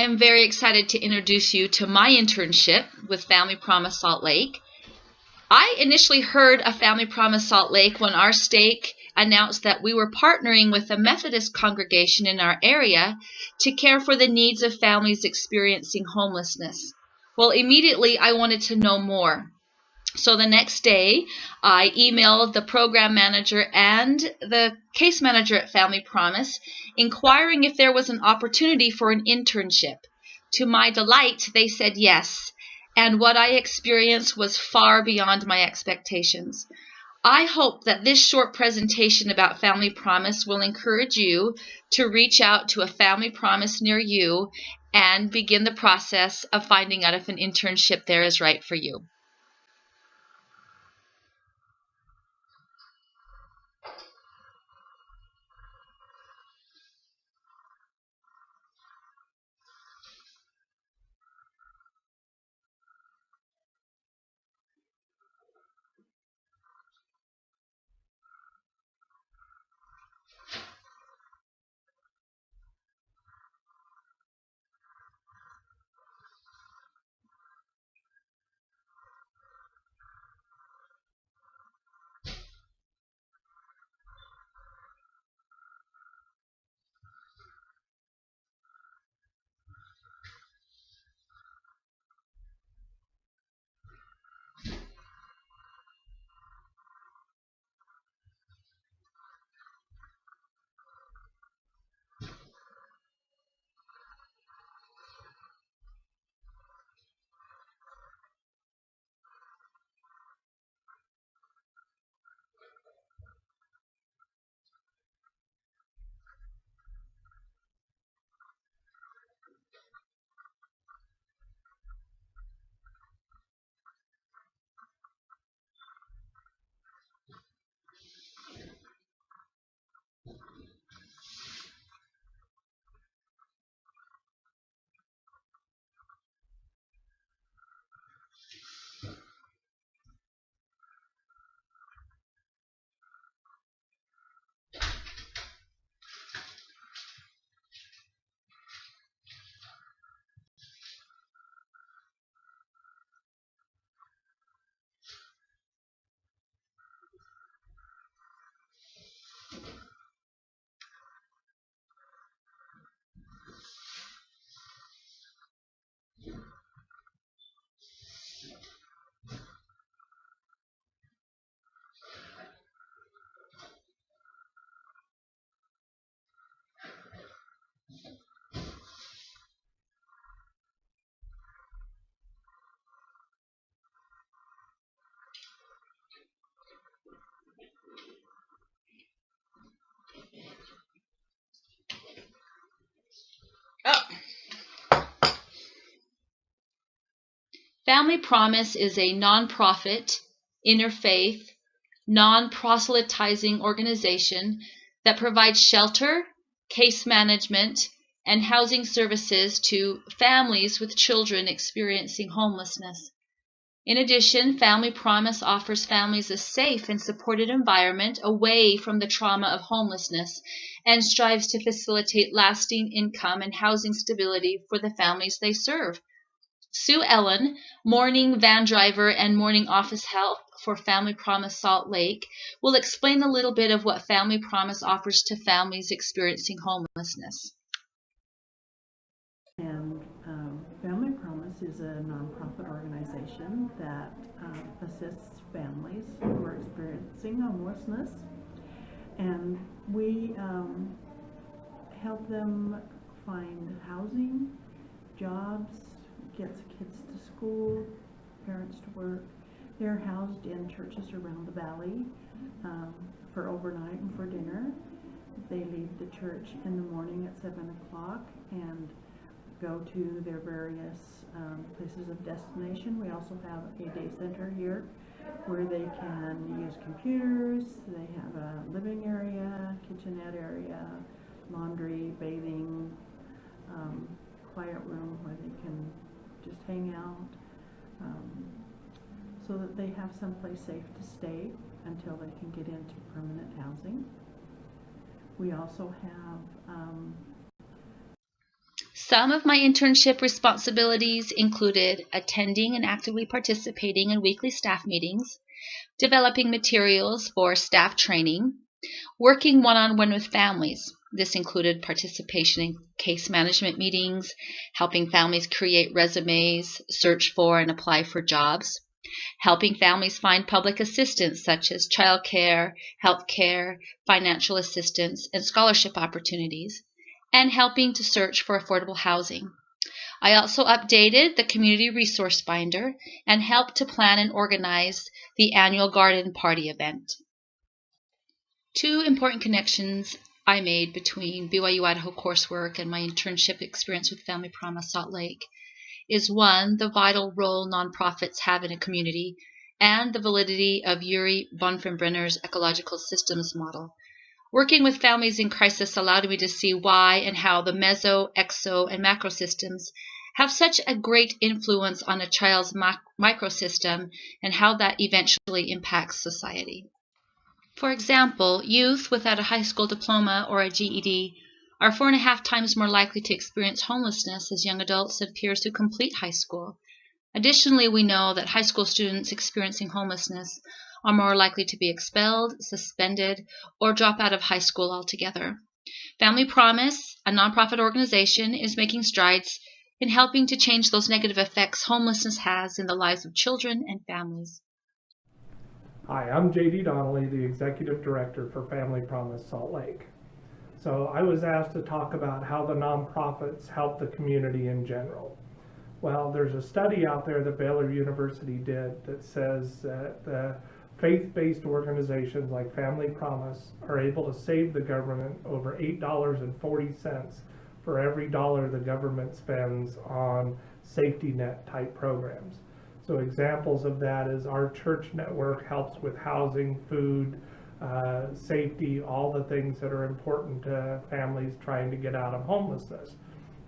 I am very excited to introduce you to my internship with Family Promise Salt Lake. I initially heard of Family Promise Salt Lake when our stake announced that we were partnering with a Methodist congregation in our area to care for the needs of families experiencing homelessness. Well, immediately I wanted to know more. So the next day, I emailed the program manager and the case manager at Family Promise, inquiring if there was an opportunity for an internship. To my delight, they said yes, and what I experienced was far beyond my expectations. I hope that this short presentation about Family Promise will encourage you to reach out to a Family Promise near you and begin the process of finding out if an internship there is right for you. Family Promise is a nonprofit, interfaith, non-proselytizing organization that provides shelter, case management, and housing services to families with children experiencing homelessness. In addition, Family Promise offers families a safe and supported environment away from the trauma of homelessness and strives to facilitate lasting income and housing stability for the families they serve. Sue Ellen, morning van driver and morning office help for Family Promise Salt Lake, will explain a little bit of what Family Promise offers to families experiencing homelessness. And Family Promise is a nonprofit organization that assists families who are experiencing homelessness, and we help them find housing, jobs, gets kids to school, parents to work. They're housed in churches around the valley for overnight and for dinner. They leave the church in the morning at 7 o'clock and go to their various places of destination. We also have a day center here where they can use computers. They have a living area, kitchenette area, laundry, bathing, quiet room where they can just hang out, so that they have someplace safe to stay until they can get into permanent housing. We also have Some of my internship responsibilities included attending and actively participating in weekly staff meetings, developing materials for staff training, working one-on-one with families. This included participation in case management meetings, helping families create resumes, search for and apply for jobs, helping families find public assistance such as childcare, health care, financial assistance, and scholarship opportunities, and helping to search for affordable housing. I also updated the community resource binder and helped to plan and organize the annual garden party event. Two important connections I made between BYU Idaho coursework and my internship experience with Family Promise Salt Lake is one, the vital role nonprofits have in a community, and the validity of Yuri Bonfenbrenner's ecological systems model. Working with families in crisis allowed me to see why and how the meso, exo, and macro systems have such a great influence on a child's microsystem and how that eventually impacts society. For example, youth without a high school diploma or a GED are 4.5 times more likely to experience homelessness as young adults and peers who complete high school. Additionally, we know that high school students experiencing homelessness are more likely to be expelled, suspended, or drop out of high school altogether. Family Promise, a nonprofit organization, is making strides in helping to change those negative effects homelessness has in the lives of children and families. Hi, I'm JD Donnelly, the Executive Director for Family Promise Salt Lake. So I was asked to talk about how the nonprofits help the community in general. Well, there's a study out there that Baylor University did that says that the faith-based organizations like Family Promise are able to save the government over $8.40 for every dollar the government spends on safety net type programs. So examples of that is our church network helps with housing, food, safety, all the things that are important to families trying to get out of homelessness.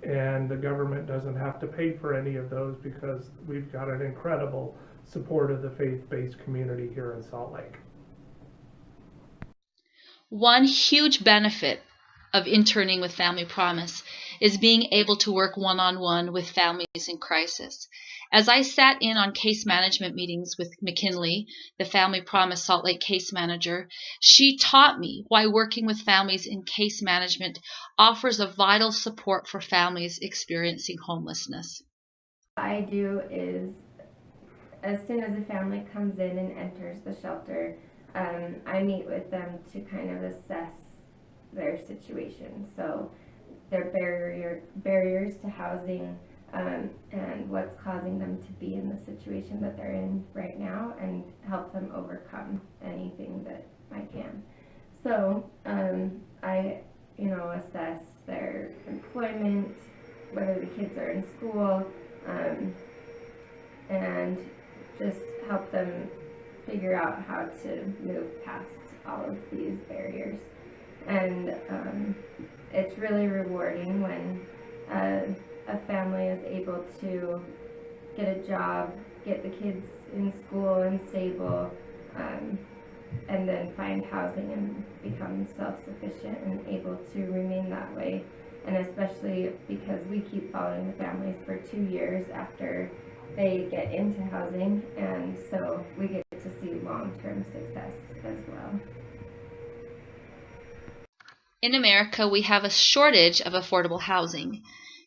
And the government doesn't have to pay for any of those because we've got an incredible support of the faith-based community here in Salt Lake. One huge benefit of interning with Family Promise is being able to work one-on-one with families in crisis. As I sat in on case management meetings with McKinley, the Family Promise Salt Lake case manager, she taught me why working with families in case management offers a vital support for families experiencing homelessness. What I do is, as soon as a family comes in and enters the shelter, I meet with them to kind of assess their situation. So their barriers to housing, and what's causing them to be in the situation that they're in right now, and help them overcome anything that I can. So I assess their employment, whether the kids are in school, and just help them figure out how to move past all of these barriers. And it's really rewarding when a family is able to get a job, get the kids in school and stable, and then find housing and become self-sufficient and able to remain that way. And especially because we keep following the families for 2 years after they get into housing, and so we get to see long-term success as well. In America, we have a shortage of affordable housing.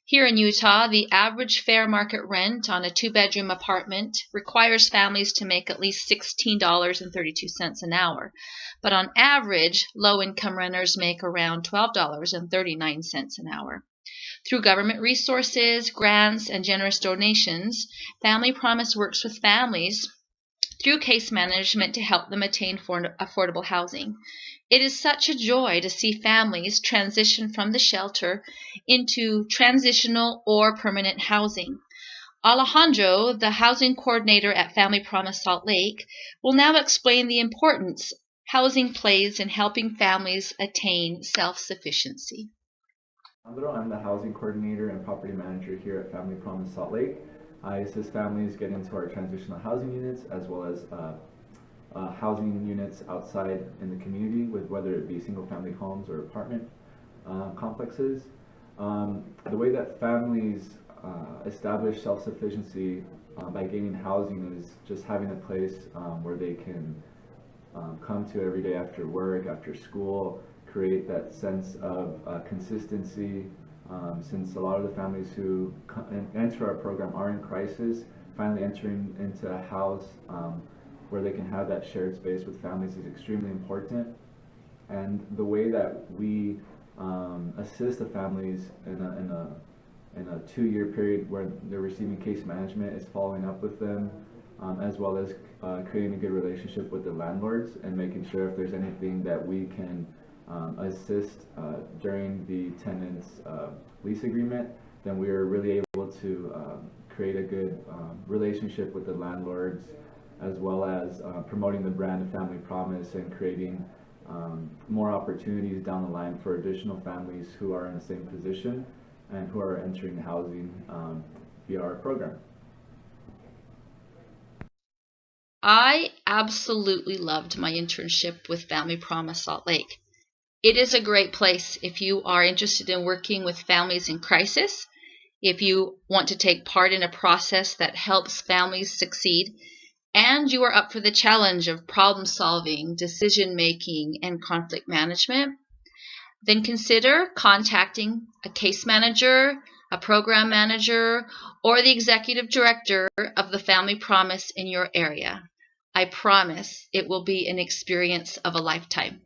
Here in Utah, the average fair market rent on a 2-bedroom apartment requires families to make at least $16.32 an hour. But on average, low-income renters make around $12.39 an hour. Through government resources, grants, and generous donations, Family Promise works with families through case management to help them attain affordable housing. It is such a joy to see families transition from the shelter into transitional or permanent housing. Alejandro, the housing coordinator at Family Promise Salt Lake, will now explain the importance housing plays in helping families attain self-sufficiency. I'm the housing coordinator and property manager here at Family Promise Salt Lake. I assist families get into our transitional housing units as well as housing units outside in the community, with whether it be single family homes or apartment complexes. The way that families establish self-sufficiency by gaining housing is just having a place where they can come to every day after work, after school, create that sense of consistency. Since a lot of the families who enter our program are in crisis, finally entering into a house where they can have that shared space with families is extremely important. And the way that we assist the families in a 2-year period where they're receiving case management is following up with them, as well as creating a good relationship with the landlords and making sure if there's anything that we can assist during the tenant's lease agreement, then we are really able to create a good relationship with the landlords, as well as promoting the brand of Family Promise and creating more opportunities down the line for additional families who are in the same position and who are entering housing via our program. I absolutely loved my internship with Family Promise Salt Lake. It is a great place if you are interested in working with families in crisis, if you want to take part in a process that helps families succeed, and you are up for the challenge of problem solving, decision making, and conflict management. Then consider contacting a case manager, a program manager, or the executive director of the Family Promise in your area. I promise it will be an experience of a lifetime.